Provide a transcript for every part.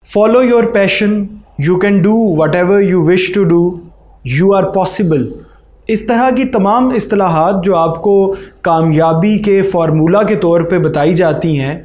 Follow your passion, you can do whatever you wish to do, you are possible. اس طرح کی تمام اصطلاحات جو آپ کو کامیابی کے فارمولہ کے طور پہ بتائی جاتی ہیں،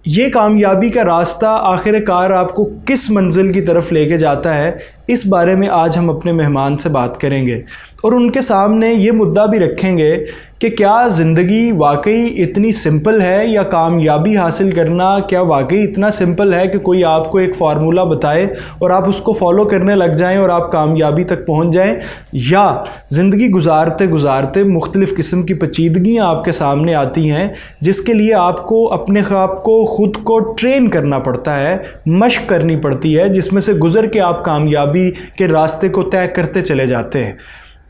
یہ کامیابی کا راستہ آخر کار آپ کو کس منزل کی طرف لے کے جاتا ہے، اس بارے میں آج ہم اپنے مہمان سے بات کریں گے اور ان کے سامنے یہ مدعا بھی رکھیں گے کہ کیا زندگی واقعی اتنی سمپل ہے، یا کامیابی حاصل کرنا کیا واقعی اتنا سمپل ہے کہ کوئی آپ کو ایک فارمولہ بتائے اور آپ اس کو فالو کرنے لگ جائیں اور آپ کامیابی تک پہنچ جائیں، یا زندگی گزارتے گزارتے مختلف قسم کی پیچیدگیاں آپ کے سامنے آتی ہیں جس کے لیے آپ کو اپنے آپ کو خود کو ٹرین کرنا پڑتا ہے، مشق کرنی پڑتی ہے، جس میں سے گزر کے آپ کامیابی کے راستے کو طے کرتے چلے جاتے ہیں۔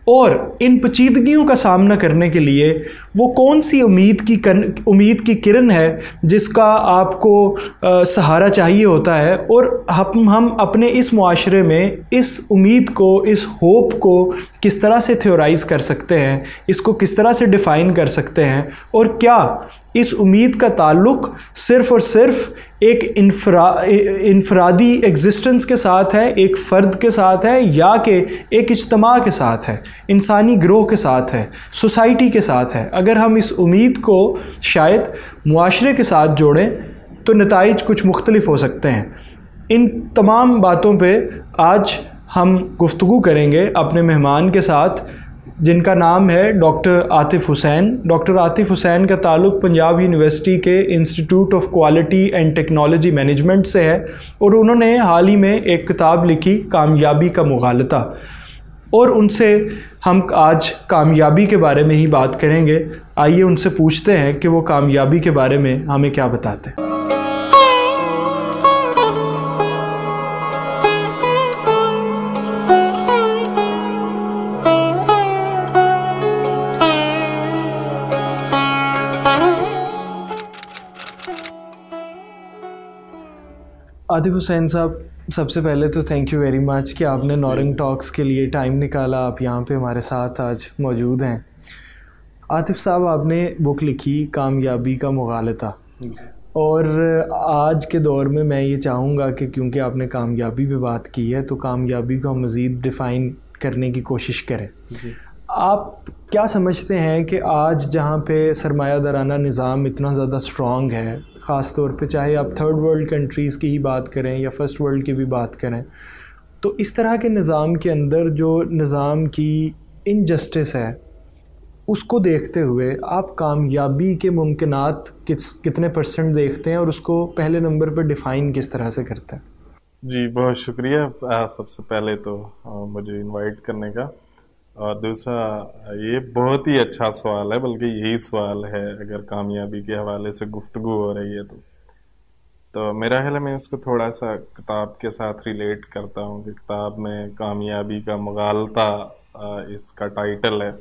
اور ان پیچیدگیوں کا سامنا کرنے کے لیے وہ کون سی امید کی کرن ہے جس کا آپ کو سہارا چاہیے ہوتا ہے، اور ہم اپنے اس معاشرے میں اس امید کو، اس ہوپ کو کس طرح سے تھیورائز کر سکتے ہیں، اس کو کس طرح سے ڈیفائن کر سکتے ہیں، اور کیا اس امید کا تعلق صرف اور صرف ایک انفرادی ایگزسٹنس کے ساتھ ہے، ایک فرد کے ساتھ ہے، یا کہ ایک اجتماع کے ساتھ ہے، انسانی گروہ کے ساتھ ہے، سوسائٹی کے ساتھ ہے۔ اگر ہم اس امید کو شاید معاشرے کے ساتھ جوڑیں تو نتائج کچھ مختلف ہو سکتے ہیں۔ ان تمام باتوں پہ آج ہم گفتگو کریں گے اپنے مہمان کے ساتھ، جن کا نام ہے ڈاکٹر عاطف حسین۔ ڈاکٹر عاطف حسین کا تعلق پنجاب یونیورسٹی کے institute of quality and technology management سے ہے، اور انہوں نے حال ہی میں ایک کتاب لکھی، کامیابی کا مغالطہ، اور ان سے ہم آج کامیابی کے بارے میں ہی بات کریں گے۔ آئیے ان سے پوچھتے ہیں کہ وہ کامیابی کے بارے میں ہمیں کیا بتاتے ہیں۔ عاطف حسین صاحب، سب سے پہلے تو تھینک یو ویری مچ کہ آپ نے نورنگ ٹاکس کے لیے ٹائم نکالا، آپ یہاں پہ ہمارے ساتھ آج موجود ہیں۔ عاطف صاحب، آپ نے بک لکھی کامیابی کا مغالطہ، اور آج کے دور میں میں یہ چاہوں گا کہ کیونکہ آپ نے کامیابی پہ بات کی ہے تو کامیابی کو ہم مزید ڈیفائن کرنے کی کوشش کریں۔ آپ کیا سمجھتے ہیں کہ آج جہاں پہ سرمایہ دارانہ نظام اتنا زیادہ اسٹرانگ ہے، خاص طور پہ چاہے آپ تھرڈ ورلڈ کنٹریز کی ہی بات کریں یا فرسٹ ورلڈ کی بھی بات کریں، تو اس طرح کے نظام کے اندر جو نظام کی انجسٹس ہے، اس کو دیکھتے ہوئے آپ کامیابی کے ممکنات کتنے پرسنٹ دیکھتے ہیں، اور اس کو پہلے نمبر پہ ڈیفائن کس طرح سے کرتے ہیں؟ جی بہت شکریہ سب سے پہلے تو مجھے انوائٹ کرنے کا، اور دوسرا یہ بہت ہی اچھا سوال ہے، بلکہ یہی سوال ہے اگر کامیابی کے حوالے سے گفتگو ہو رہی ہے تو میرا خیال ہے میں اس کو تھوڑا سا کتاب کے ساتھ ریلیٹ کرتا ہوں کہ کتاب میں کامیابی کا مغالطہ اس کا ٹائٹل ہے،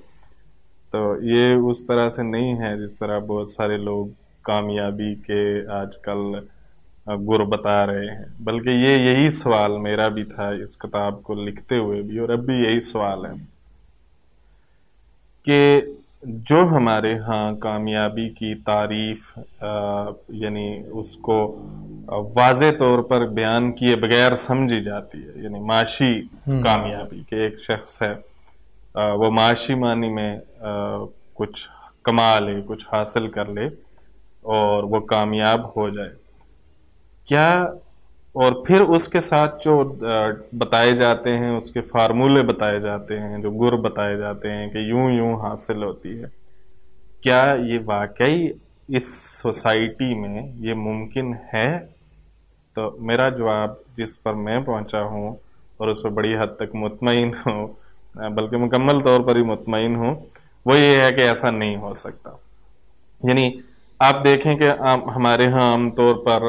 تو یہ اس طرح سے نہیں ہے جس طرح بہت سارے لوگ کامیابی کے آج کل گر بتا رہے ہیں، بلکہ یہی سوال میرا بھی تھا اس کتاب کو لکھتے ہوئے بھی، اور اب بھی یہی سوال ہے کہ جو ہمارے ہاں کامیابی کی تعریف یعنی اس کو واضح طور پر بیان کیے بغیر سمجھی جاتی ہے، یعنی معاشی کامیابی کہ ایک شخص ہے وہ معاشی معنی میں کچھ کما لے، کچھ حاصل کر لے اور وہ کامیاب ہو جائے، کیا اور پھر اس کے ساتھ جو بتائے جاتے ہیں، اس کے فارمولے بتائے جاتے ہیں، جو گر بتائے جاتے ہیں کہ یوں یوں حاصل ہوتی ہے، کیا یہ واقعی اس سوسائٹی میں یہ ممکن ہے؟ تو میرا جواب جس پر میں پہنچا ہوں اور اس پر بڑی حد تک مطمئن ہوں، بلکہ مکمل طور پر ہی مطمئن ہوں، وہ یہ ہے کہ ایسا نہیں ہو سکتا۔ یعنی آپ دیکھیں کہ ہمارے ہاں عام طور پر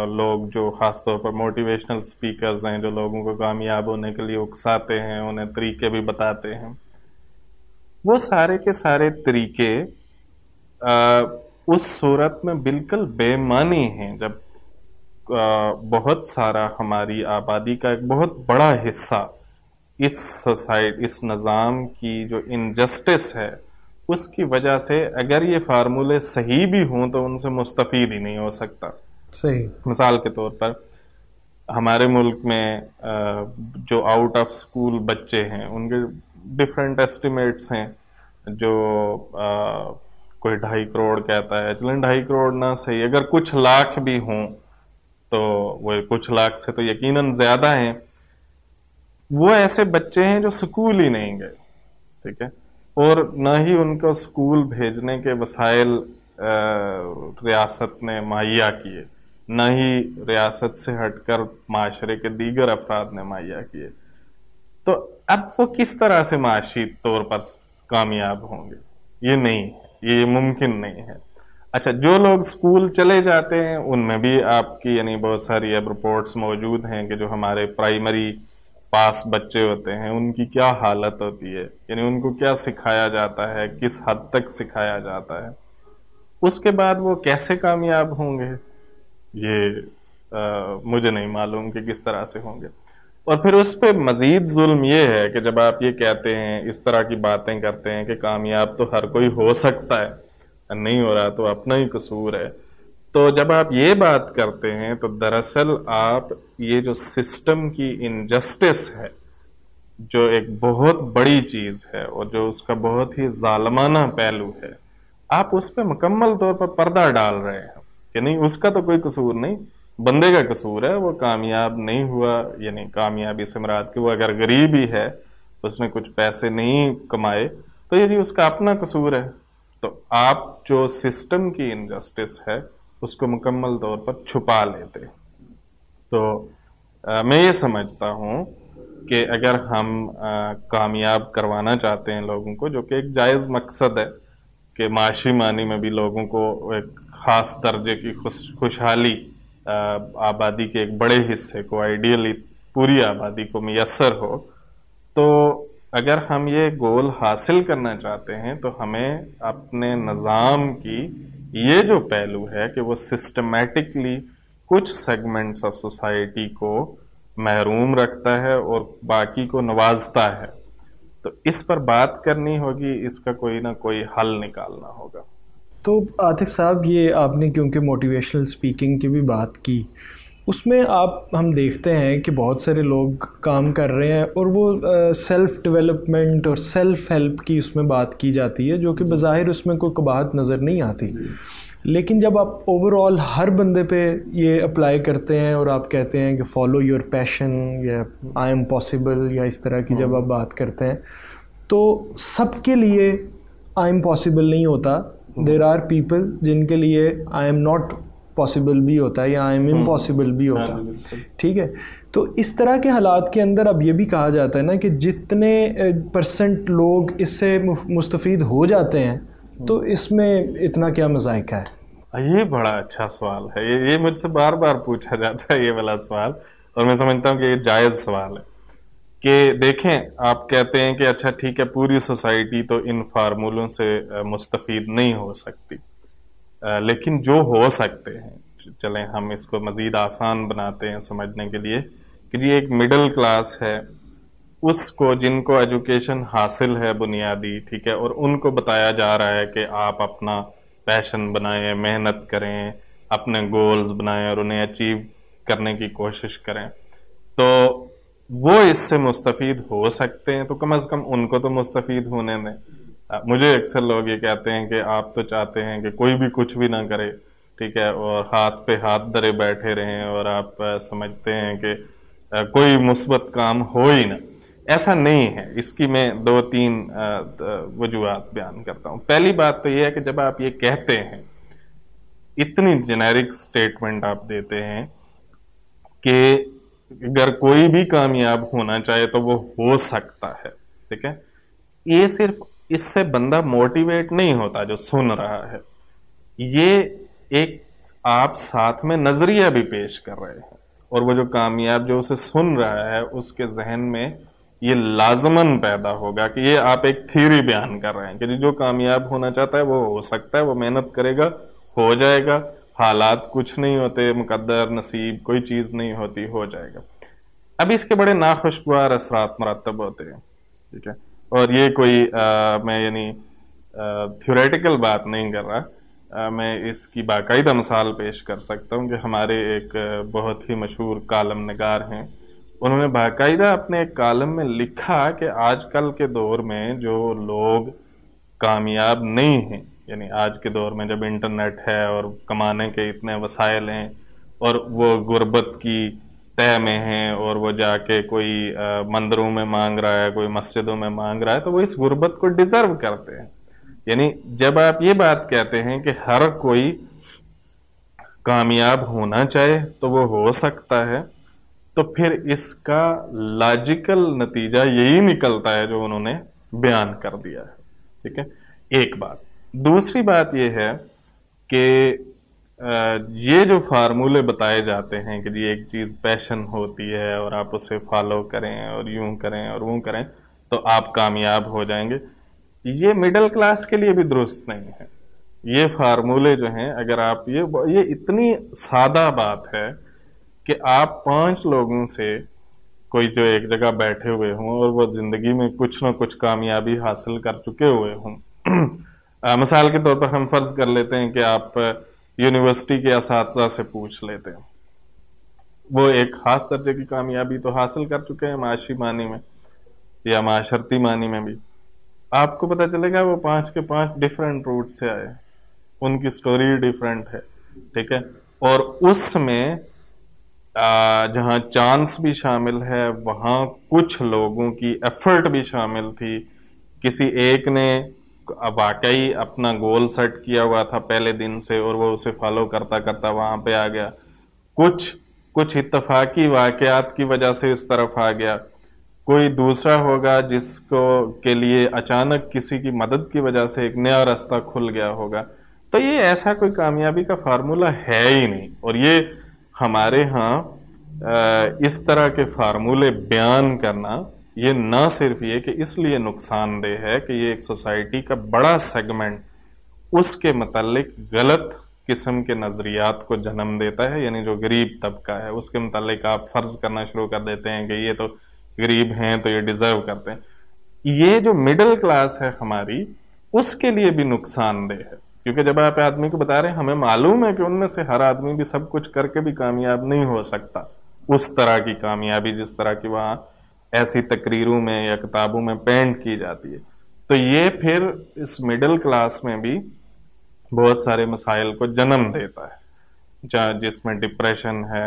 لوگ جو خاص طور پر موٹیویشنل سپیکرز ہیں، جو لوگوں کو کامیاب ہونے کے لیے اکساتے ہیں، انہیں طریقے بھی بتاتے ہیں، وہ سارے کے سارے طریقے اس صورت میں بالکل بے معنی ہیں جب بہت سارا ہماری آبادی کا ایک بہت بڑا حصہ اس نظام کی جو انجسٹس ہے اس کی وجہ سے اگر یہ فارمولے صحیح بھی ہوں تو ان سے مستفید ہی نہیں ہو سکتا۔ صحیح۔ مثال کے طور پر ہمارے ملک میں جو آؤٹ آف اسکول بچے ہیں ان کے ڈفرینٹ ایسٹیمیٹس ہیں، جو کوئی 2.5 کروڑ کہتا ہے، چلیں 2.5 کروڑ نہ صحیح، اگر کچھ لاکھ بھی ہوں تو وہ کچھ لاکھ سے تو یقیناً زیادہ ہیں، وہ ایسے بچے ہیں جو سکول ہی نہیں گئے، ٹھیک ہے، اور نہ ہی ان کو سکول بھیجنے کے وسائل ریاست نے مہیا کیے، نہ ہی ریاست سے ہٹ کر معاشرے کے دیگر افراد نے مہیا کیے، تو اب وہ کس طرح سے معاشی طور پر کامیاب ہوں گے؟ یہ نہیں ہے، یہ ممکن نہیں ہے۔ اچھا، جو لوگ سکول چلے جاتے ہیں ان میں بھی آپ کی یعنی بہت ساری اب رپورٹس موجود ہیں کہ جو ہمارے پرائمری پاس بچے ہوتے ہیں ان کی کیا حالت ہوتی ہے، یعنی ان کو کیا سکھایا جاتا ہے، کس حد تک سکھایا جاتا ہے، اس کے بعد وہ کیسے کامیاب ہوں گے، یہ مجھے نہیں معلوم کہ کس طرح سے ہوں گے۔ اور پھر اس پہ مزید ظلم یہ ہے کہ جب آپ یہ کہتے ہیں، اس طرح کی باتیں کرتے ہیں کہ کامیاب تو ہر کوئی ہو سکتا ہے، نہیں ہو رہا تو اپنا ہی قصور ہے، تو جب آپ یہ بات کرتے ہیں تو دراصل آپ یہ جو سسٹم کی انجسٹس ہے، جو ایک بہت بڑی چیز ہے اور جو اس کا بہت ہی ظالمانہ پہلو ہے، آپ اس پہ مکمل طور پر پردہ ڈال رہے ہیں کہ نہیں، اس کا تو کوئی قصور نہیں، بندے کا قصور ہے، وہ کامیاب نہیں ہوا، یعنی کامیابی سے مراد کہ وہ اگر غریب ہی ہے، اس نے کچھ پیسے نہیں کمائے تو یہ اس کا اپنا قصور ہے۔ تو آپ جو سسٹم کی انجسٹس ہے اس کو مکمل طور پر چھپا لیتے۔ تو میں یہ سمجھتا ہوں کہ اگر ہم کامیاب کروانا چاہتے ہیں لوگوں کو، جو کہ ایک جائز مقصد ہے کہ معاشی معنی میں بھی لوگوں کو ایک خاص درجے کی خوشحالی آبادی کے ایک بڑے حصے کو، آئیڈیلی پوری آبادی کو میسر ہو، تو اگر ہم یہ گول حاصل کرنا چاہتے ہیں تو ہمیں اپنے نظام کی یہ جو پہلو ہے کہ وہ سسٹمیٹکلی کچھ سیگمنٹس آف سوسائٹی کو محروم رکھتا ہے اور باقی کو نوازتا ہے، تو اس پر بات کرنی ہوگی، اس کا کوئی نہ کوئی حل نکالنا ہوگا۔ تو عاطف صاحب، یہ آپ نے کیونکہ موٹیویشنل سپیکنگ کی بھی بات کی، اس میں ہم دیکھتے ہیں کہ بہت سارے لوگ کام کر رہے ہیں اور وہ سیلف ڈیولپمنٹ اور سیلف ہیلپ کی اس میں بات کی جاتی ہے، جو کہ بظاہر اس میں کوئی قباحت نظر نہیں آتی، لیکن جب آپ اوور آل ہر بندے پہ یہ اپلائی کرتے ہیں اور آپ کہتے ہیں کہ فالو یور پیشن یا آئی ایم پاسبل یا اس طرح کی جب آپ بات کرتے ہیں، تو سب کے لیے آئی ایم پاسبل نہیں ہوتا، دیر آر پیپل جن کے لیے آئی ایم ناٹ پاسبل بھی ہوتا ہے یا آئی ایم امپاسبل بھی ہوتا ہے، ٹھیک ہے۔ تو اس طرح کے حالات کے اندر اب یہ بھی کہا جاتا ہے نا کہ جتنے پرسنٹ لوگ اس سے مستفید ہو جاتے ہیں تو اس میں اتنا کیا مذائقہ ہے؟ یہ بڑا اچھا سوال ہے، یہ مجھ سے بار بار پوچھا جاتا ہے یہ والا سوال، اور میں سمجھتا ہوں کہ یہ جائز سوال ہے کہ دیکھیں، آپ کہتے ہیں کہ اچھا ٹھیک ہے، پوری سوسائٹی تو ان فارمولوں سے مستفید نہیں ہو سکتی، لیکن جو ہو سکتے ہیں، چلیں ہم اس کو مزید آسان بناتے ہیں سمجھنے کے لیے کہ جی ایک مڈل کلاس ہے، اس کو جن کو ایجوکیشن حاصل ہے بنیادی، ٹھیک ہے، اور ان کو بتایا جا رہا ہے کہ آپ اپنا پیشن بنائیں، محنت کریں، اپنے گولز بنائیں اور انہیں اچیو کرنے کی کوشش کریں، تو وہ اس سے مستفید ہو سکتے ہیں، تو کم از کم ان کو تو مستفید ہونے دیں۔ مجھے اکثر لوگ یہ کہتے ہیں کہ آپ تو چاہتے ہیں کہ کوئی بھی کچھ بھی نہ کرے، ٹھیک ہے، اور ہاتھ پہ ہاتھ دھرے بیٹھے رہیں، اور آپ سمجھتے ہیں کہ کوئی مثبت کام ہو ہی نہ۔ ایسا نہیں ہے، اس کی میں 2-3 وجوہات بیان کرتا ہوں۔ پہلی بات تو یہ ہے کہ جب آپ یہ کہتے ہیں، اتنی جنیرک سٹیٹمنٹ آپ دیتے ہیں کہ اگر کوئی بھی کامیاب ہونا چاہے تو وہ ہو سکتا ہے، ٹھیک ہے، یہ صرف اس سے بندہ موٹیویٹ نہیں ہوتا جو سن رہا ہے، یہ ایک آپ ساتھ میں نظریہ بھی پیش کر رہے ہیں، اور وہ جو کامیاب جو اسے سن رہا ہے اس کے ذہن میں یہ لازماً پیدا ہوگا کہ یہ آپ ایک تھیوری بیان کر رہے ہیں کہ جو کامیاب ہونا چاہتا ہے وہ ہو سکتا ہے، وہ محنت کرے گا، ہو جائے گا، حالات کچھ نہیں ہوتے، مقدر نصیب کوئی چیز نہیں ہوتی، ہو جائے گا۔ اب اس کے بڑے ناخوشگوار اثرات مرتب ہوتے ہیں، ٹھیک ہے، اور یہ کوئی میں یعنی تھیوریٹیکل بات نہیں کر رہا، میں اس کی باقاعدہ مثال پیش کر سکتا ہوں کہ ہمارے ایک بہت ہی مشہور کالم نگار ہیں، انہوں نے باقاعدہ اپنے ایک کالم میں لکھا کہ آج کل کے دور میں جو لوگ کامیاب نہیں ہیں، یعنی آج کے دور میں جب انٹرنیٹ ہے اور کمانے کے اتنے وسائل ہیں اور وہ غربت کی تہ میں ہیں اور وہ جا کے کوئی مندروں میں مانگ رہا ہے، کوئی مسجدوں میں مانگ رہا ہے، تو وہ اس غربت کو ڈیزرو کرتے ہیں۔ یعنی جب آپ یہ بات کہتے ہیں کہ ہر کوئی کامیاب ہونا چاہے تو وہ ہو سکتا ہے، تو پھر اس کا لاجیکل نتیجہ یہی نکلتا ہے جو انہوں نے بیان کر دیا ہے، ٹھیک ہے؟ ایک بات۔ دوسری بات یہ ہے کہ یہ جو فارمولے بتائے جاتے ہیں کہ جی ایک چیز پیشن ہوتی ہے اور آپ اسے فالو کریں اور یوں کریں اور وہ کریں تو آپ کامیاب ہو جائیں گے، یہ مڈل کلاس کے لیے بھی درست نہیں ہے۔ یہ فارمولے جو ہیں، اگر آپ یہ اتنی سادہ بات ہے کہ آپ 5 لوگوں سے کوئی جو ایک جگہ بیٹھے ہوئے ہوں اور وہ زندگی میں کچھ نہ کچھ کامیابی حاصل کر چکے ہوئے ہوں، مثال کے طور پر ہم فرض کر لیتے ہیں کہ آپ یونیورسٹی کے اساتذہ سے پوچھ لیتے ہیں، وہ ایک خاص درجے کی کامیابی تو حاصل کر چکے ہیں معاشی معنی میں یا معاشرتی معنی میں بھی، آپ کو پتہ چلے گا وہ 5 کے 5 ڈیفرنٹ روٹ سے آئے، ان کی سٹوری ڈیفرنٹ ہے، ٹھیک ہے؟ اور اس میں جہاں چانس بھی شامل ہے وہاں کچھ لوگوں کی ایفرٹ بھی شامل تھی، کسی ایک نے واقعی اپنا گول سیٹ کیا ہوا تھا پہلے دن سے اور وہ اسے فالو کرتا کرتا وہاں پہ آ گیا، کچھ اتفاقی واقعات کی وجہ سے اس طرف آ گیا، کوئی دوسرا ہوگا جس کے لیے اچانک کسی کی مدد کی وجہ سے ایک نیا راستہ کھل گیا ہوگا۔ تو یہ ایسا کوئی کامیابی کا فارمولہ ہے ہی نہیں، اور یہ ہمارے ہاں اس طرح کے فارمولے بیان کرنا یہ نہ صرف یہ کہ اس لیے نقصان دہ ہے کہ یہ ایک سوسائٹی کا بڑا سیگمنٹ اس کے متعلق غلط قسم کے نظریات کو جنم دیتا ہے، یعنی جو غریب طبقہ ہے اس کے متعلق آپ فرض کرنا شروع کر دیتے ہیں کہ یہ تو غریب ہیں تو یہ ڈیزرو کرتے ہیں۔ یہ جو مڈل کلاس ہے ہماری، اس کے لیے بھی نقصان دہ ہے، کیونکہ جب آپ آدمی کو بتا رہے ہیں ہمیں معلوم ہے کہ ان میں سے ہر آدمی بھی سب کچھ کر کے بھی کامیاب نہیں ہو سکتا، اس طرح کی کامیابی جس طرح کی وہاں ایسی تقریروں میں یا کتابوں میں پینٹ کی جاتی ہے، تو یہ پھر اس مڈل کلاس میں بھی بہت سارے مسائل کو جنم دیتا ہے، جس میں ڈپریشن ہے،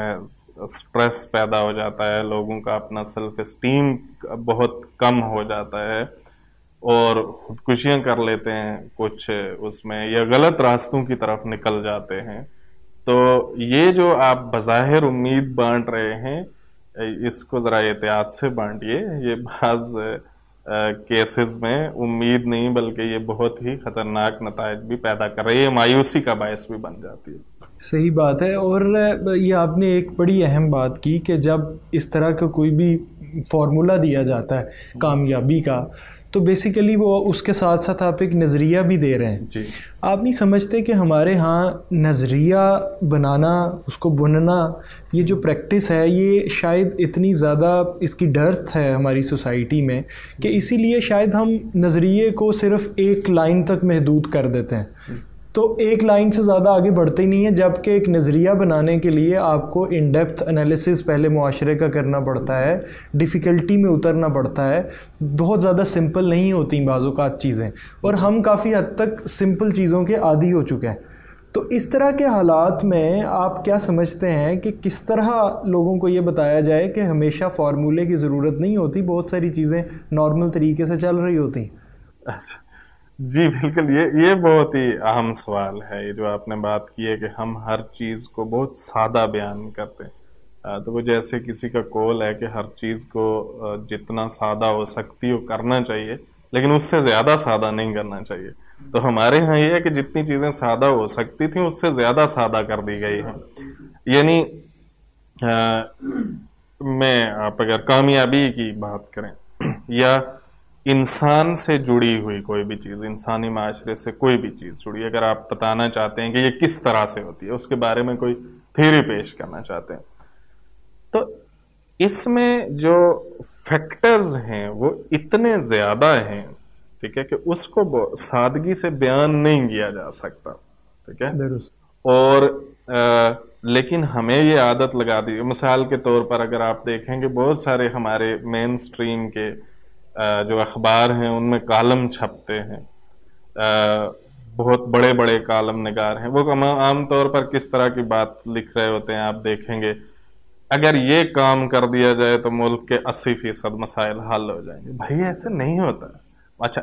سٹریس پیدا ہو جاتا ہے، لوگوں کا اپنا سیلف اسٹیم بہت کم ہو جاتا ہے اور خودکشیاں کر لیتے ہیں کچھ اس میں، یا غلط راستوں کی طرف نکل جاتے ہیں۔ تو یہ جو آپ بظاہر امید بانٹ رہے ہیں اس کو ذرا احتیاط سے بانٹیے، یہ بعض کیسز میں امید نہیں بلکہ یہ بہت ہی خطرناک نتائج بھی پیدا کر رہی ہے، مایوسی کا باعث بھی بن جاتی ہے۔ صحیح بات ہے، اور یہ آپ نے ایک بڑی اہم بات کی کہ جب اس طرح کا کوئی بھی فارمولہ دیا جاتا ہے کامیابی کا تو بیسیکلی وہ اس کے ساتھ ساتھ آپ ایک نظریہ بھی دے رہے ہیں۔ جی، آپ نہیں سمجھتے کہ ہمارے ہاں نظریہ بنانا، اس کو بننا، یہ جو پریکٹس ہے یہ شاید اتنی زیادہ اس کی ڈرتھ ہے ہماری سوسائٹی میں کہ اسی لیے شاید ہم نظریے کو صرف ایک لائن تک محدود کر دیتے ہیں، تو ایک لائن سے زیادہ آگے بڑھتے ہی نہیں ہیں، جبکہ ایک نظریہ بنانے کے لیے آپ کو ان ڈیپتھ انالیسس پہلے معاشرے کا کرنا پڑتا ہے، ڈیفیکلٹی میں اترنا پڑتا ہے، بہت زیادہ سمپل نہیں ہوتی بعض اوقات چیزیں، اور ہم کافی حد تک سمپل چیزوں کے عادی ہو چکے ہیں۔ تو اس طرح کے حالات میں آپ کیا سمجھتے ہیں کہ کس طرح لوگوں کو یہ بتایا جائے کہ ہمیشہ فارمولے کی ضرورت نہیں ہوتی، بہت ساری چیزیں نارمل طریقے سے چل رہی ہوتی ہیں؟ جی بالکل، یہ بہت ہی اہم سوال ہے، یہ جو آپ نے بات کی ہے کہ ہم ہر چیز کو بہت سادہ بیان کرتے ہیں، تو وہ جیسے کسی کا قول ہے کہ ہر چیز کو جتنا سادہ ہو سکتی ہو کرنا چاہیے لیکن اس سے زیادہ سادہ نہیں کرنا چاہیے۔ تو ہمارے ہاں یہ ہے کہ جتنی چیزیں سادہ ہو سکتی تھیں اس سے زیادہ سادہ کر دی گئی ہیں۔ یعنی میں آپ اگر کامیابی کی بات کریں یا انسان سے جڑی ہوئی کوئی بھی چیز، انسانی معاشرے سے کوئی بھی چیز جڑی، اگر آپ بتانا چاہتے ہیں کہ یہ کس طرح سے ہوتی ہے، اس کے بارے میں کوئی تھیوری پیش کرنا چاہتے ہیں، تو اس میں جو فیکٹرز ہیں وہ اتنے زیادہ ہیں، ٹھیک ہے، کہ اس کو سادگی سے بیان نہیں کیا جا سکتا۔ ٹھیک ہے. درست. اور لیکن ہمیں یہ عادت لگا دی. مثال کے طور پر اگر آپ دیکھیں کہ بہت سارے ہمارے مین سٹریم کے جو اخبار ہیں ان میں کالم چھپتے ہیں، بہت بڑے بڑے کالم نگار ہیں، وہ عام طور پر کس طرح کی بات لکھ رہے ہوتے ہیں آپ دیکھیں گے، اگر یہ کام کر دیا جائے تو ملک کے 80% مسائل حل ہو جائیں گے. بھائی ایسے نہیں ہوتا. اچھا،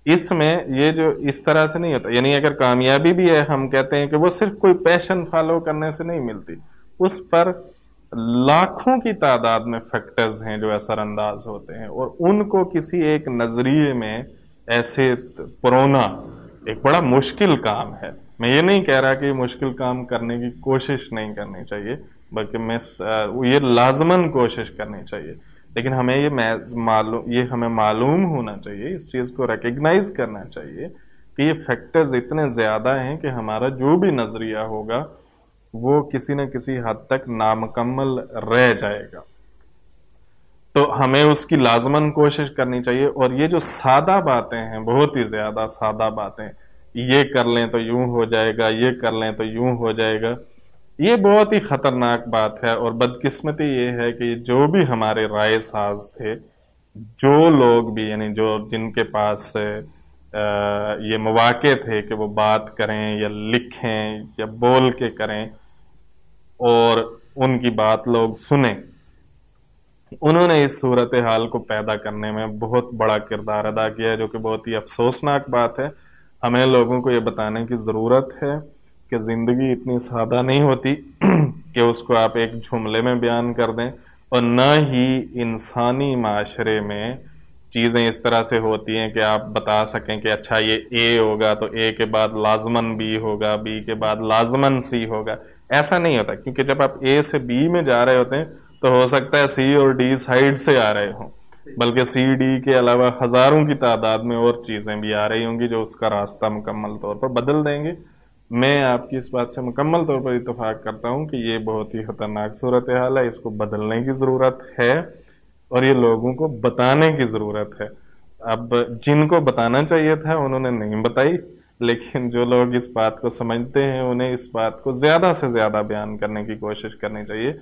اس میں یہ جو اس طرح سے نہیں ہوتا، یعنی اگر کامیابی بھی ہے ہم کہتے ہیں کہ وہ صرف کوئی پیشن فالو کرنے سے نہیں ملتی، اس پر لاکھوں کی تعداد میں فیکٹرز ہیں جو اثر انداز ہوتے ہیں، اور ان کو کسی ایک نظریے میں ایسے پرونا ایک بڑا مشکل کام ہے. میں یہ نہیں کہہ رہا کہ یہ مشکل کام کرنے کی کوشش نہیں کرنی چاہیے، بلکہ یہ لازماً کوشش کرنی چاہیے، لیکن ہمیں یہ ہمیں معلوم ہونا چاہیے، اس چیز کو ریکگنائز کرنا چاہیے کہ یہ فیکٹرز اتنے زیادہ ہیں کہ ہمارا جو بھی نظریہ ہوگا وہ کسی نہ کسی حد تک نامکمل رہ جائے گا. تو ہمیں اس کی لازماً کوشش کرنی چاہیے. اور یہ جو سادہ باتیں ہیں، بہت ہی زیادہ سادہ باتیں، یہ کر لیں تو یوں ہو جائے گا، یہ کر لیں تو یوں ہو جائے گا، یہ بہت ہی خطرناک بات ہے. اور بدقسمتی یہ ہے کہ جو بھی ہمارے رائے ساز تھے، جو لوگ بھی یعنی جن کے پاس یہ مواقع تھے کہ وہ بات کریں یا لکھیں یا بول کے کریں اور ان کی بات لوگ سنیں، انہوں نے اس صورتحال کو پیدا کرنے میں بہت بڑا کردار ادا کیا ہے، جو کہ بہت ہی افسوسناک بات ہے. ہمیں لوگوں کو یہ بتانے کی ضرورت ہے کہ زندگی اتنی سادہ نہیں ہوتی کہ اس کو آپ ایک جملے میں بیان کر دیں، اور نہ ہی انسانی معاشرے میں چیزیں اس طرح سے ہوتی ہیں کہ آپ بتا سکیں کہ اچھا یہ اے ہوگا تو اے کے بعد لازماً بی ہوگا، بی کے بعد لازماً سی ہوگا. ایسا نہیں ہوتا، کیونکہ جب آپ اے سے بی میں جا رہے ہوتے ہیں تو ہو سکتا ہے سی اور ڈی سائیڈ سے آ رہے ہوں، بلکہ سی ڈی کے علاوہ ہزاروں کی تعداد میں اور چیزیں بھی آ رہی ہوں گی جو اس کا راستہ مکمل طور پر بدل دیں گے. میں آپ کی اس بات سے مکمل طور پر اتفاق کرتا ہوں کہ یہ بہت ہی خطرناک صورتحال ہے، اس کو بدلنے کی ضرورت ہے اور یہ لوگوں کو بتانے کی ضرورت ہے. اب جن کو بتانا چاہیے تھا انہوں نے نہیں بتائی، لیکن جو لوگ اس بات کو سمجھتے ہیں انہیں اس بات کو زیادہ سے زیادہ بیان کرنے کی کوشش کرنی چاہیے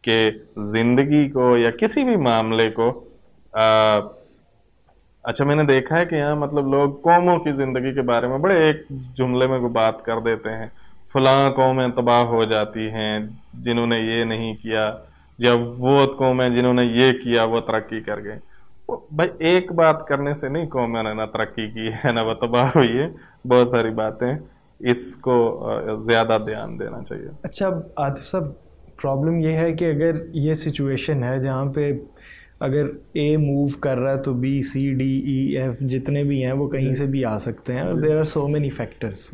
کہ زندگی کو یا کسی بھی معاملے کو اچھا، میں نے دیکھا ہے کہ یہاں مطلب لوگ قوموں کی زندگی کے بارے میں بڑے ایک جملے میں کوئی بات کر دیتے ہیں، فلاں قومیں تباہ ہو جاتی ہیں جنہوں نے یہ نہیں کیا، یا وہ قومیں جنہوں نے یہ کیا وہ ترقی کر گئے. بھائی ایک بات کرنے سے نہیں قوموں نے نہ ترقی کی ہے نہ وہ تباہ ہوئی ہے، بہت ساری باتیں، اس کو زیادہ دھیان دینا چاہیے. اچھا عاطف صاحب، پرابلم یہ ہے کہ اگر یہ سچویشن ہے جہاں پہ اگر اے موو کر رہا ہے تو B C D E F جتنے بھی ہیں وہ کہیں سے بھی آ سکتے ہیں، there are so many factors.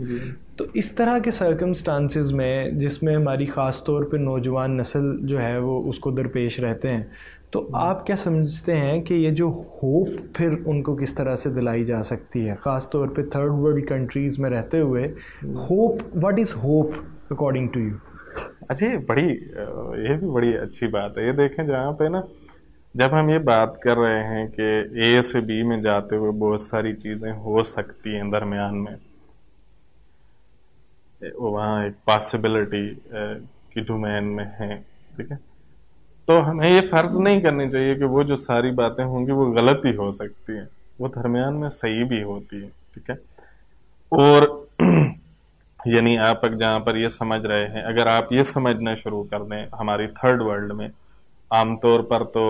تو اس طرح کے سرکمسٹانسز میں جس میں ہماری خاص طور پہ نوجوان نسل جو ہے وہ اس کو درپیش رہتے ہیں، تو آپ کیا سمجھتے ہیں کہ یہ جو ہوپ پھر ان کو کس طرح سے دلائی جا سکتی ہے، خاص طور پہ تھرڈ ورلڈ کنٹریز میں رہتے ہوئے؟ Hope, what is hope according to you? اچھا، یہ بھی بڑی اچھی بات ہے. یہ دیکھیں جہاں پہ نا جب ہم یہ بات کر رہے ہیں کہ اے سے بی میں جاتے ہوئے بہت ساری چیزیں ہو سکتی ہیں درمیان میں، وہاں ایک پاسبلٹی کی ڈومین میں ہے، ٹھیک ہے، تو ہمیں یہ فرض نہیں کرنی چاہیے کہ وہ جو ساری باتیں ہوں گی وہ غلط ہی ہو سکتی ہیں، وہ درمیان میں صحیح بھی ہوتی ہیں، ٹھیک ہے. اور یعنی آپ جہاں پر یہ سمجھ رہے ہیں، اگر آپ یہ سمجھنا شروع کر دیں، ہماری تھرڈ ورلڈ میں عام طور پر تو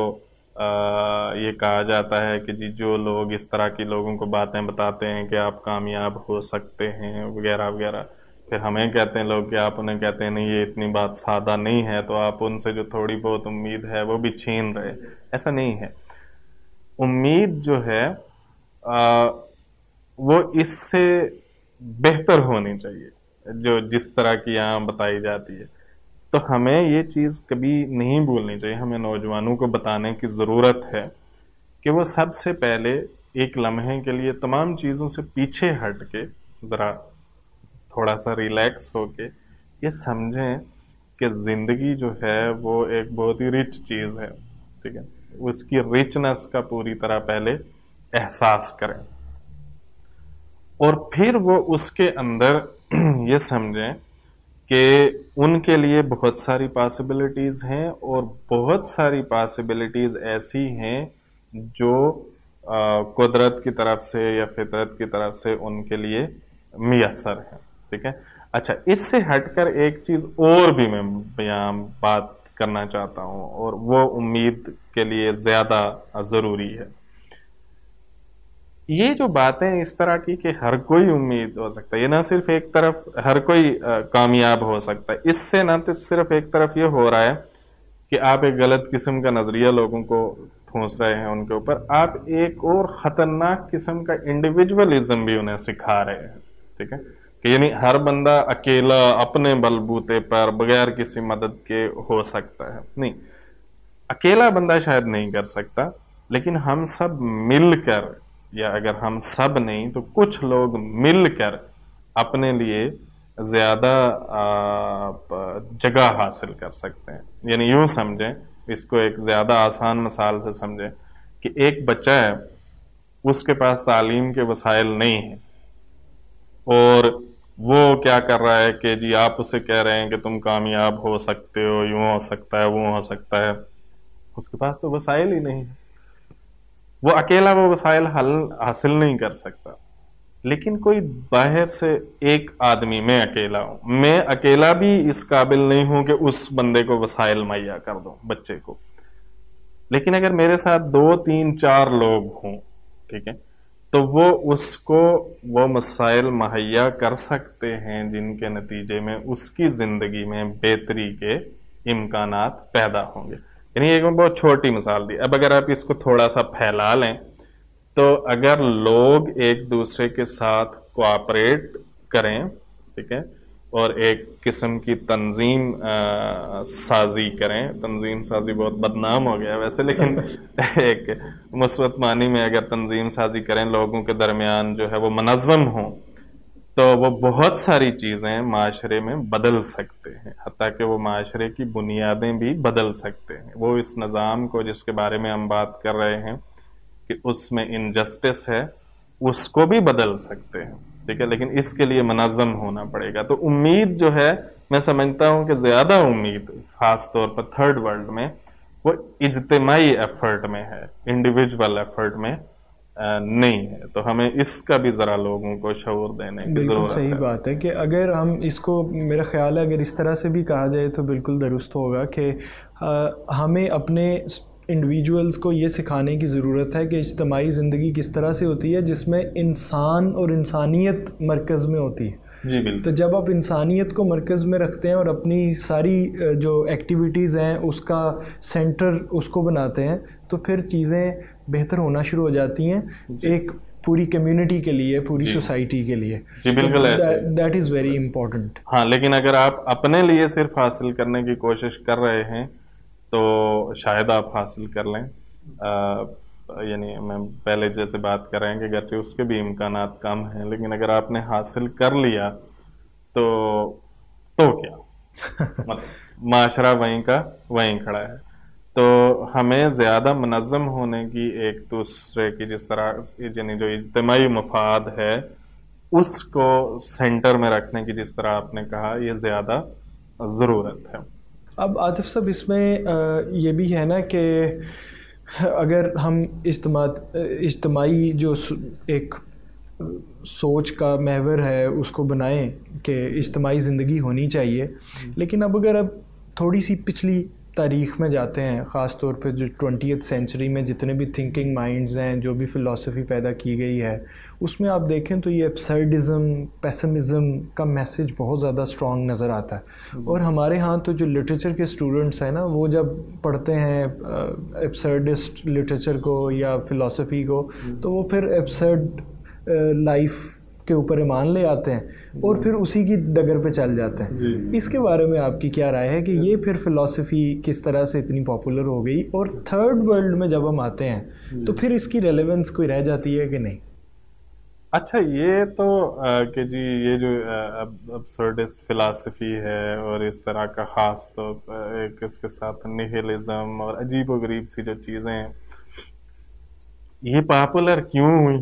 یہ کہا جاتا ہے کہ جی جو لوگ اس طرح کی لوگوں کو باتیں بتاتے ہیں کہ آپ کامیاب ہو سکتے ہیں وغیرہ وغیرہ، پھر ہمیں کہتے ہیں لوگ کہ آپ انہیں کہتے ہیں نہیں یہ اتنی بات سادہ نہیں ہے، تو آپ ان سے جو تھوڑی بہت امید ہے وہ بھی چھین رہے. ایسا نہیں ہے. امید جو ہے وہ اس سے بہتر ہونی چاہیے جو جس طرح کی یہاں بتائی جاتی ہے. تو ہمیں یہ چیز کبھی نہیں بھولنی چاہیے. ہمیں نوجوانوں کو بتانے کی ضرورت ہے کہ وہ سب سے پہلے ایک لمحے کے لیے تمام چیزوں سے پیچھے ہٹ کے ذرا تھوڑا سا ریلیکس ہو کے یہ سمجھیں کہ زندگی جو ہے وہ ایک بہت ہی رچ چیز ہے، ٹھیک ہے، اس کی رچنس کا پوری طرح پہلے احساس کریں، اور پھر وہ اس کے اندر یہ سمجھیں کہ ان کے لیے بہت ساری پاسبلٹیز ہیں، اور بہت ساری پاسبلٹیز ایسی ہیں جو قدرت کی طرف سے یا فطرت کی طرف سے ان کے لیے میسر ہیں. ٹھیک ہے. اچھا، اس سے ہٹ کر ایک چیز اور بھی میں بات کرنا چاہتا ہوں، اور وہ امید کے لیے زیادہ ضروری ہے. یہ جو باتیں اس طرح کی کہ ہر کوئی امید ہو سکتا ہے، یہ نہ صرف ایک طرف ہر کوئی کامیاب ہو سکتا ہے، اس سے نہ صرف ایک طرف یہ ہو رہا ہے کہ آپ ایک غلط قسم کا نظریہ لوگوں کو پھونس رہے ہیں ان کے اوپر، آپ ایک اور خطرناک قسم کا انڈیویجولزم بھی انہیں سکھا رہے ہیں. ٹھیک ہے، کہ یعنی ہر بندہ اکیلا اپنے بلبوتے پر بغیر کسی مدد کے ہو سکتا ہے. نہیں، اکیلا بندہ شاید نہیں کر سکتا، لیکن ہم سب مل کر، یا اگر ہم سب نہیں تو کچھ لوگ مل کر اپنے لیے زیادہ جگہ حاصل کر سکتے ہیں. یعنی یوں سمجھیں، اس کو ایک زیادہ آسان مثال سے سمجھیں کہ ایک بچہ ہے، اس کے پاس تعلیم کے وسائل نہیں ہیں، اور وہ کیا کر رہا ہے کہ جی آپ اسے کہہ رہے ہیں کہ تم کامیاب ہو سکتے ہو، یوں ہو سکتا ہے، وہ ہو سکتا ہے. اس کے پاس تو وسائل ہی نہیں ہے، وہ اکیلا وہ وسائل حاصل نہیں کر سکتا. لیکن کوئی باہر سے ایک آدمی، میں اکیلا ہوں، میں اکیلا بھی اس قابل نہیں ہوں کہ اس بندے کو وسائل مہیا کر دوں بچے کو. لیکن اگر میرے ساتھ 2 3 4 لوگ ہوں، ٹھیک ہے، تو وہ اس کو وہ مسائل مہیا کر سکتے ہیں جن کے نتیجے میں اس کی زندگی میں بہتری کے امکانات پیدا ہوں گے. یعنی ایک بہت چھوٹی مثال دی. اب اگر آپ اس کو تھوڑا سا پھیلا لیں تو اگر لوگ ایک دوسرے کے ساتھ کوآپریٹ کریں، ٹھیک ہے، اور ایک قسم کی تنظیم سازی کریں، تنظیم سازی بہت بدنام ہو گیا ویسے، لیکن ایک مثبت معنی میں اگر تنظیم سازی کریں، لوگوں کے درمیان جو ہے وہ منظم ہوں، تو وہ بہت ساری چیزیں معاشرے میں بدل سکتے ہیں، حتیٰ کہ وہ معاشرے کی بنیادیں بھی بدل سکتے ہیں. وہ اس نظام کو جس کے بارے میں ہم بات کر رہے ہیں کہ اس میں انجسٹس ہے، اس کو بھی بدل سکتے ہیں. ٹھیک ہے، لیکن اس کے لیے منظم ہونا پڑے گا. تو امید جو ہے، میں سمجھتا ہوں کہ زیادہ امید خاص طور پر تھرڈ ورلڈ میں وہ اجتماعی ایفرٹ میں ہے، انڈیویجول ایفرٹ میں نہیں ہے. تو ہمیں اس کا بھی ذرا لوگوں کو شعور دینے کی ضرورت ہے. صحیح بات ہے کہ اگر ہم اس کو، میرا خیال ہے اگر اس طرح سے بھی کہا جائے تو بالکل درست ہوگا کہ ہمیں اپنے انڈیویجولز کو یہ سکھانے کی ضرورت ہے کہ اجتماعی زندگی کس طرح سے ہوتی ہے جس میں انسان اور انسانیت مرکز میں ہوتی ہے. جی بالکل. تو جب آپ انسانیت کو مرکز میں رکھتے ہیں اور اپنی ساری جو ایکٹیویٹیز ہیں اس کا سینٹر اس کو بناتے ہیں، تو پھر چیزیں بہتر ہونا شروع ہو جاتی ہیں ایک پوری کمیونٹی کے لیے، پوری سوسائٹی کے لیے. جی بالکل ایسے. That is very important. ہاں، لیکن اگر آپ اپنے لیے صرف حاصل کرنے کی کوشش کر رہے ہیں تو شاید آپ حاصل کر لیں. یعنی میں پہلے جیسے بات کر رہے ہیں کہ اگرچہ اس کے بھی امکانات کم ہیں، لیکن اگر آپ نے حاصل کر لیا تو کیا مطلب معاشرہ وہیں کا وہیں کھڑا ہے. تو ہمیں زیادہ منظم ہونے کی، ایک دوسرے کی جس طرح یعنی جو اجتماعی مفاد ہے اس کو سینٹر میں رکھنے کی جس طرح آپ نے کہا، یہ زیادہ ضرورت ہے. اب عاطف صاحب، اس میں یہ بھی ہے نا کہ اگر ہم اجتماعی جو ایک سوچ کا محور ہے اس کو بنائیں کہ اجتماعی زندگی ہونی چاہیے، لیکن اب اگر تھوڑی سی پچھلی تاریخ میں جاتے ہیں، خاص طور پہ جو 20th سینچری میں جتنے بھی تھنکنگ مائنڈز ہیں، جو بھی فلسفی پیدا کی گئی ہے، اس میں آپ دیکھیں تو یہ ایبسرڈزم، پیسمزم کا میسیج بہت زیادہ اسٹرانگ نظر آتا ہے. اور ہمارے ہاں تو جو لٹریچر کے اسٹوڈنٹس ہیں نا، وہ جب پڑھتے ہیں ایبسرڈسٹ لٹریچر کو یا فلسفی کو، تو وہ پھر ایبسرڈ لائف کے اوپر ایمان لے آتے ہیں اور پھر اسی کی ڈگر پہ چل جاتے ہیں. اس کے بارے میں آپ کی کیا رائے ہے کہ یہ پھر فلسفی کس طرح سے اتنی پاپولر ہو گئی، اور تھرڈ ورلڈ میں جب ہم آتے ہیں تو پھر اس کی ریلیونس کوئی رہ جاتی ہے کہ نہیں؟ اچھا، یہ تو کہ جی یہ جو ابسرڈسٹ فلسفی ہے اور اس طرح کا خاص تو ایک اس کے ساتھ نیہلزم اور عجیب و غریب سی جو چیزیں ہیں، یہ پاپولر کیوں ہوئی؟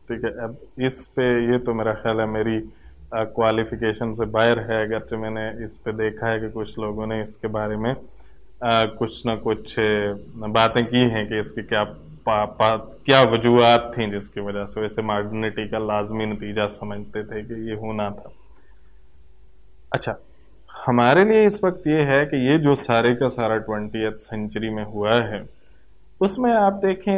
ٹھیک ہے، اب اس پہ یہ تو میرا خیال ہے میری کوالیفیکیشن سے باہر ہے، اگرچہ میں نے اس پہ دیکھا ہے کہ کچھ لوگوں نے اس کے بارے میں کچھ نہ کچھ باتیں کی ہیں کہ اس کی کیا وجوہات تھیں جس کی وجہ سے ویسے ماڈرنٹی کا لازمی نتیجہ سمجھتے تھے کہ یہ ہونا تھا۔ اچھا، ہمارے لیے اس وقت یہ ہے کہ یہ جو سارے کا سارا 20th سینچری میں ہوا ہے، اس میں آپ دیکھیں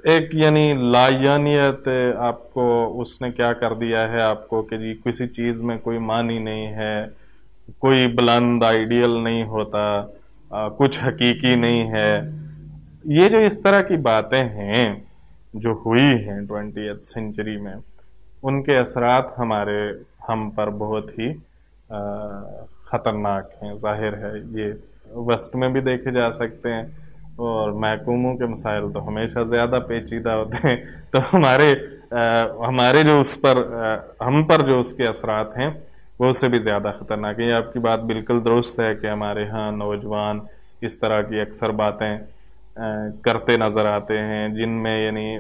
ایک یعنی لایانیت آپ کو اس نے کیا کر دیا ہے آپ کو کہ جی کسی چیز میں کوئی معنی نہیں ہے، کوئی بلند آئیڈیل نہیں ہوتا، کچھ حقیقی نہیں ہے۔ یہ جو اس طرح کی باتیں ہیں جو ہوئی ہیں 20th سینچری میں، ان کے اثرات ہم پر بہت ہی خطرناک ہیں۔ ظاہر ہے یہ ویسٹ میں بھی دیکھے جا سکتے ہیں، اور محکوموں کے مسائل تو ہمیشہ زیادہ پیچیدہ ہوتے ہیں، تو ہمارے جو اس پر ہم پر جو اس کے اثرات ہیں وہ اس سے بھی زیادہ خطرناک ہیں۔ یہ آپ کی بات بالکل درست ہے کہ ہمارے ہاں نوجوان اس طرح کی اکثر باتیں کرتے نظر آتے ہیں، جن میں یعنی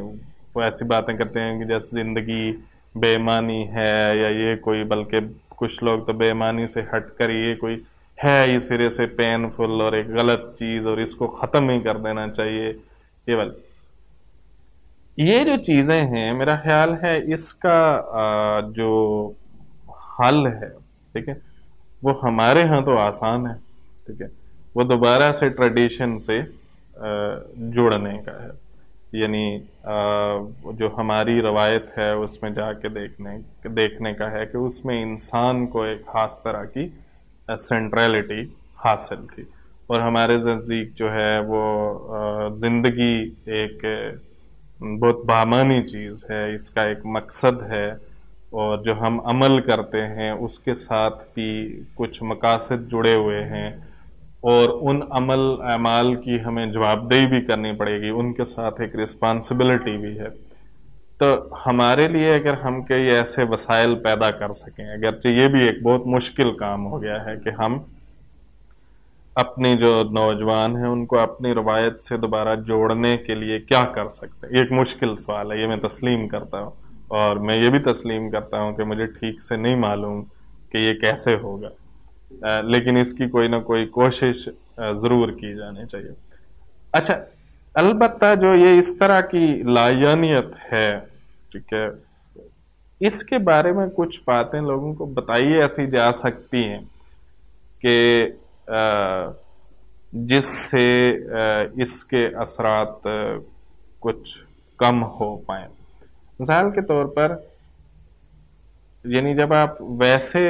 وہ ایسی باتیں کرتے ہیں کہ جیسے زندگی بے معنی ہے یا یہ کوئی، بلکہ کچھ لوگ تو بے معنی سے ہٹ کر یہ کوئی ہے یہ سرے سے پینفل اور ایک غلط چیز اور اس کو ختم ہی کر دینا چاہیے۔ یہ جو چیزیں ہیں میرا خیال ہے اس کا جو حل ہے، ٹھیک ہے، وہ ہمارے ہاں تو آسان ہے، ٹھیک ہے، وہ دوبارہ سے ٹریڈیشن سے جڑنے کا ہے، یعنی جو ہماری روایت ہے اس میں جا کے دیکھنے کا ہے کہ اس میں انسان کو ایک خاص طرح کی سینٹرلٹی حاصل تھی، اور ہمارے نزدیک جو ہے وہ زندگی ایک بہت بامانی چیز ہے، اس کا ایک مقصد ہے، اور جو ہم عمل کرتے ہیں اس کے ساتھ بھی کچھ مقاصد جڑے ہوئے ہیں، اور ان اعمال کی ہمیں جواب دہی بھی کرنی پڑے گی، ان کے ساتھ ایک رسپانسبلٹی بھی ہے۔ تو ہمارے لیے اگر ہم کئی ایسے وسائل پیدا کر سکیں، اگرچہ یہ بھی ایک بہت مشکل کام ہو گیا ہے کہ ہم اپنی جو نوجوان ہیں ان کو اپنی روایت سے دوبارہ جوڑنے کے لیے کیا کر سکتے ہیں، ایک مشکل سوال ہے، یہ میں تسلیم کرتا ہوں، اور میں یہ بھی تسلیم کرتا ہوں کہ مجھے ٹھیک سے نہیں معلوم کہ یہ کیسے ہوگا، لیکن اس کی کوئی نہ کوئی کوشش ضرور کی جانی چاہیے۔ اچھا، البتہ جو یہ اس طرح کی لایانیت ہے، ٹھیک ہے، اس کے بارے میں کچھ باتیں لوگوں کو بتائی ایسی جا سکتی ہیں کہ جس سے اس کے اثرات کچھ کم ہو پائیں۔ مثال کے طور پر یعنی جب آپ ویسے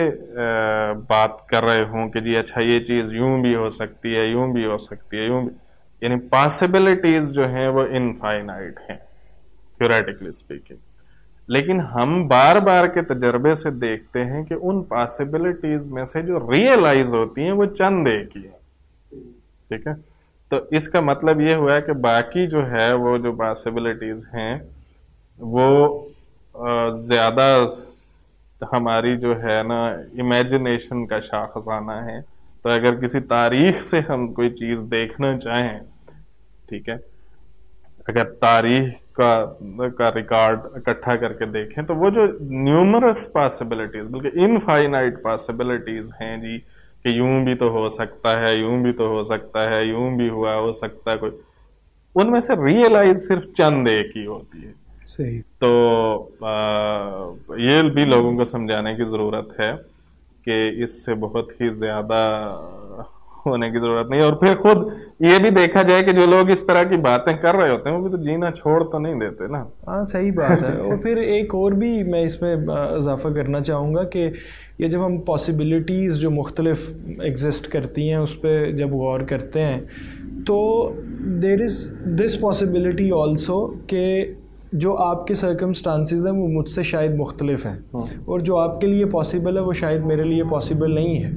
بات کر رہے ہوں کہ جی اچھا یہ چیز یوں بھی ہو سکتی ہے، یوں بھی ہو سکتی ہے، یوں بھی، یعنی پاسبلٹیز جو ہیں وہ انفائنائٹ ہیں تھیوریٹیکلی اسپیکنگ، لیکن ہم بار بار کے تجربے سے دیکھتے ہیں کہ ان پاسبلٹیز میں سے جو ریئلائز ہوتی ہیں وہ چند ایک ہی ہیں، ٹھیک ہے، تو اس کا مطلب یہ ہوا ہے کہ باقی جو ہے وہ جو پاسبلٹیز ہیں وہ زیادہ ہماری جو ہے نا امیجنیشن کا شاخسانہ ہے۔ تو اگر کسی تاریخ سے ہم کوئی چیز دیکھنا چاہیں، ٹھیک ہے، اگر تاریخ کا ریکارڈ اکٹھا کر کے دیکھیں تو وہ جو نیومرس پاسبلٹیز، بلکہ انفائنائٹ پاسبلٹیز ہیں جی، کہ یوں بھی تو ہو سکتا ہے، یوں بھی تو ہو سکتا ہے، یوں بھی ہو سکتا ہے کوئی، ان میں سے ریئلائز صرف چند ایک ہی ہوتی ہے۔ صحیح۔ تو یہ بھی لوگوں کو سمجھانے کی ضرورت ہے کہ اس سے بہت ہی زیادہ ہونے کی ضرورت نہیں، اور پھر خود یہ بھی دیکھا جائے کہ جو لوگ اس طرح کی باتیں کر رہے ہوتے ہیں وہ بھی تو جینا چھوڑ تو نہیں دیتے نا۔ ہاں صحیح بات ہے۔ اور پھر ایک اور بھی میں اس میں اضافہ کرنا چاہوں گا کہ یہ جب ہم پاسبلٹیز جو مختلف ایگزسٹ کرتی ہیں اس پہ جب غور کرتے ہیں تو دیر از دس پاسبلٹی آلسو کہ جو آپ کے سرکمسٹانسز ہیں وہ مجھ سے شاید مختلف ہیں، اور جو آپ کے لیے پاسبل ہے وہ شاید میرے لیے پاسبل نہیں ہے،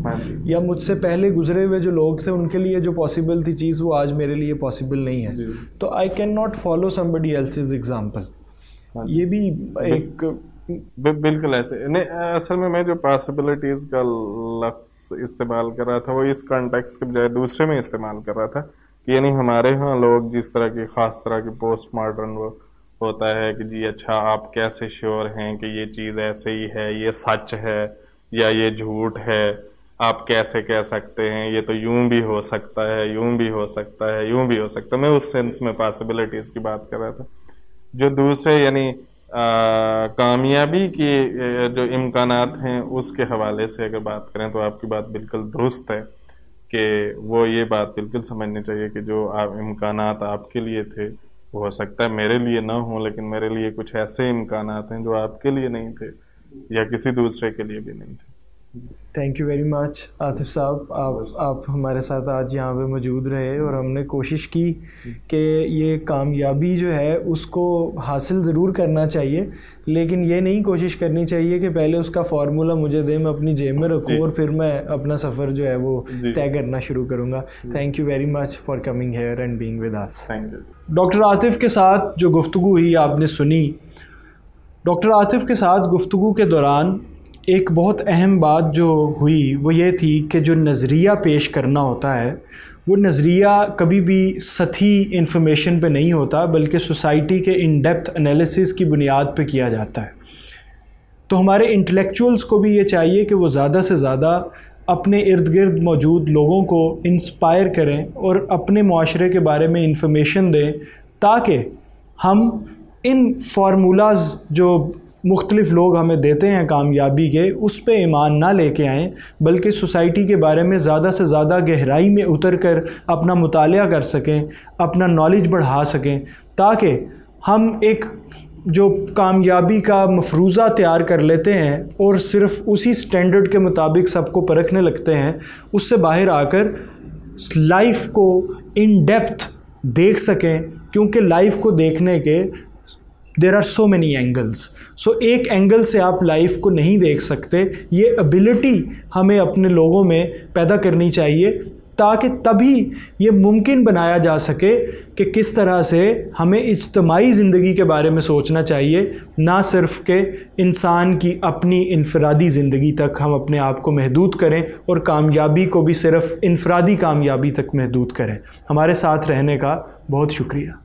یا مجھ سے پہلے گزرے ہوئے جو لوگ تھے ان کے لیے جو پاسبل تھی چیز وہ آج میرے لیے پاسبل نہیں ہے، تو I cannot follow somebody else's example. یہ بھی ایک بالکل ایسے نہیں، اصل میں جو پاسبلٹیز کا لفظ استعمال کر رہا تھا وہ اس کانٹیکسٹ کے بجائے دوسرے میں استعمال کر رہا تھا کہ یعنی ہمارے ہاں لوگ جس طرح کی خاص طرح کی پوسٹ ماڈرن وہ ہوتا ہے کہ جی اچھا آپ کیسے شیور ہیں کہ یہ چیز ایسے ہی ہے، یہ سچ ہے یا یہ جھوٹ ہے، آپ کیسے کہہ سکتے ہیں یہ تو یوں بھی ہو سکتا ہے، یوں بھی ہو سکتا ہے، یوں بھی ہو سکتا ہے. میں اس سینس میں پاسبلٹیز کی بات کر رہا تھا. جو دوسرے یعنی کامیابی کی جو امکانات ہیں اس کے حوالے سے اگر بات کریں تو آپ کی بات بالکل درست ہے کہ وہ یہ بات بالکل سمجھنی چاہیے کہ جو امکانات آپ کے لیے تھے وہ ہو سکتا ہے میرے لیے نہ ہوں، لیکن میرے لیے کچھ ایسے امکانات ہیں جو آپ کے لیے نہیں تھے یا کسی دوسرے کے لیے بھی نہیں تھے. تھینک یو ویری مچ عاطف صاحب، آپ ہمارے ساتھ آج یہاں پہ موجود رہے اور ہم نے کوشش کی کہ یہ کامیابی جو ہے اس کو حاصل ضرور کرنا چاہیے، لیکن یہ نہیں کوشش کرنی چاہیے کہ پہلے اس کا فارمولہ مجھے دیں، میں اپنی جیب میں رکھوں اور پھر میں اپنا سفر جو ہے وہ طے کرنا شروع کروں گا. Thank you very much for coming here and being with us. Doctor Atif کے ساتھ جو گفتگو ہوئی آپ نے سنی. ڈاکٹر عاطف کے ساتھ گفتگو کے دوران ایک بہت اہم بات جو ہوئی وہ یہ تھی کہ جو نظریہ پیش کرنا ہوتا ہے وہ نظریہ کبھی بھی سطحی انفارمیشن پہ نہیں ہوتا، بلکہ سوسائٹی کے ان ڈیپتھ انالیسس کی بنیاد پہ کیا جاتا ہے. تو ہمارے انٹلیکچوئلس کو بھی یہ چاہیے کہ وہ زیادہ سے زیادہ اپنے ارد گرد موجود لوگوں کو انسپائر کریں اور اپنے معاشرے کے بارے میں انفارمیشن دیں، تاکہ ہم ان فارمولاز جو مختلف لوگ ہمیں دیتے ہیں کامیابی کے اس پہ ایمان نہ لے کے آئیں، بلکہ سوسائٹی کے بارے میں زیادہ سے زیادہ گہرائی میں اتر کر اپنا مطالعہ کر سکیں، اپنا نالج بڑھا سکیں، تاکہ ہم ایک جو کامیابی کا مفروضہ تیار کر لیتے ہیں اور صرف اسی سٹینڈرڈ کے مطابق سب کو پرکھنے لگتے ہیں، اس سے باہر آ کر لائف کو ان ڈیپتھ دیکھ سکیں. کیونکہ لائف کو دیکھنے کے there are so many angles. So ایک اینگل سے آپ لائف کو نہیں دیکھ سکتے. یہ ایبلٹی ہمیں اپنے لوگوں میں پیدا کرنی چاہیے، تاکہ تبھی یہ ممکن بنایا جا سکے کہ کس طرح سے ہمیں اجتماعی زندگی کے بارے میں سوچنا چاہیے، نہ صرف کہ انسان کی اپنی انفرادی زندگی تک ہم اپنے آپ کو محدود کریں اور کامیابی کو بھی صرف انفرادی کامیابی تک محدود کریں. ہمارے ساتھ رہنے کا بہت شکریہ.